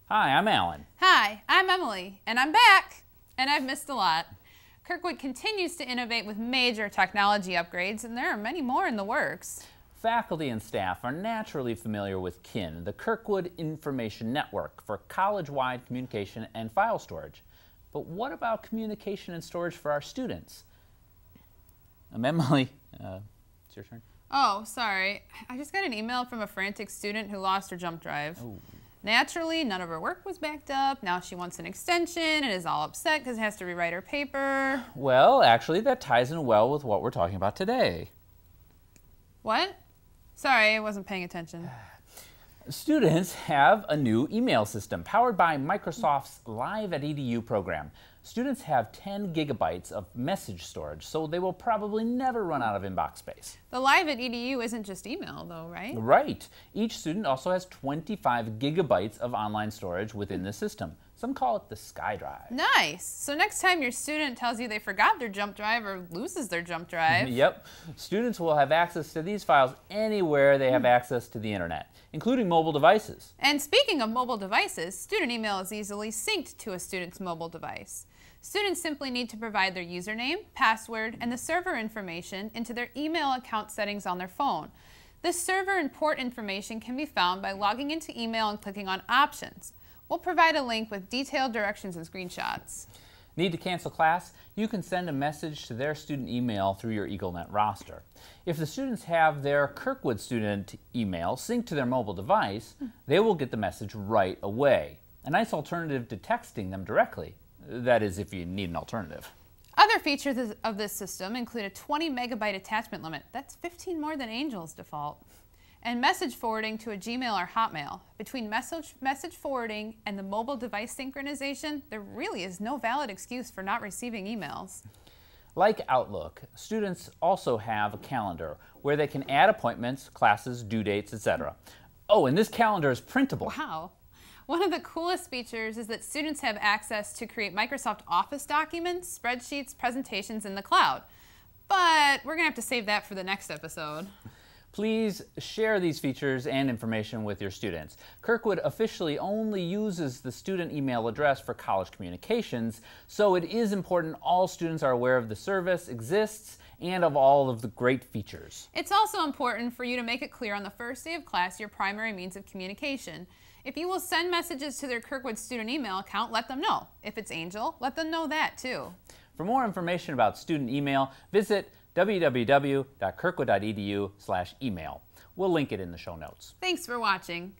Hi, I'm Alan. Hi, I'm Emily, and I'm back, and I've missed a lot. Kirkwood continues to innovate with major technology upgrades, and there are many more in the works. Faculty and staff are naturally familiar with KIN, the Kirkwood Information Network, for college-wide communication and file storage. But what about communication and storage for our students? Emily, it's your turn. Oh, sorry. I just got an email from a frantic student who lost her jump drive. Oh. Naturally, none of her work was backed up. Now she wants an extension and is all upset because it has to rewrite her paper. Well, actually, that ties in well with what we're talking about today. What? Sorry, I wasn't paying attention. Students have a new email system powered by Microsoft's Live at EDU program. Students have 10 gigabytes of message storage, so they will probably never run out of inbox space. The Live at EDU isn't just email, though, right? Right. Each student also has 25 gigabytes of online storage within the system. Some call it the SkyDrive. Nice. So next time your student tells you they forgot their jump drive or loses their jump drive. Yep. Students will have access to these files anywhere they have access to the internet, including mobile devices. And speaking of mobile devices, student email is easily synced to a student's mobile device. Students simply need to provide their username, password, and the server information into their email account settings on their phone. This server and port information can be found by logging into email and clicking on Options. We'll provide a link with detailed directions and screenshots. Need to cancel class? You can send a message to their student email through your EagleNet roster. If the students have their Kirkwood student email synced to their mobile device, they will get the message right away. A nice alternative to texting them directly. That is, if you need an alternative. Other features of this system include a 20 megabyte attachment limit. That's 15 more than Angel's default. And message forwarding to a Gmail or Hotmail. Between message forwarding and the mobile device synchronization, there really is no valid excuse for not receiving emails. Like Outlook, students also have a calendar where they can add appointments, classes, due dates, etc. Oh, and this calendar is printable. Wow. One of the coolest features is that students have access to create Microsoft Office documents, spreadsheets, presentations in the cloud. But we're going to have to save that for the next episode. Please share these features and information with your students. Kirkwood officially only uses the student email address for college communications, so it is important all students are aware of the service exists and of all of the great features. It's also important for you to make it clear on the first day of class your primary means of communication. If you will send messages to their Kirkwood student email account, let them know. If it's Angel, let them know that too. For more information about student email, visit www.kirkwood.edu/email. We'll link it in the show notes. Thanks for watching.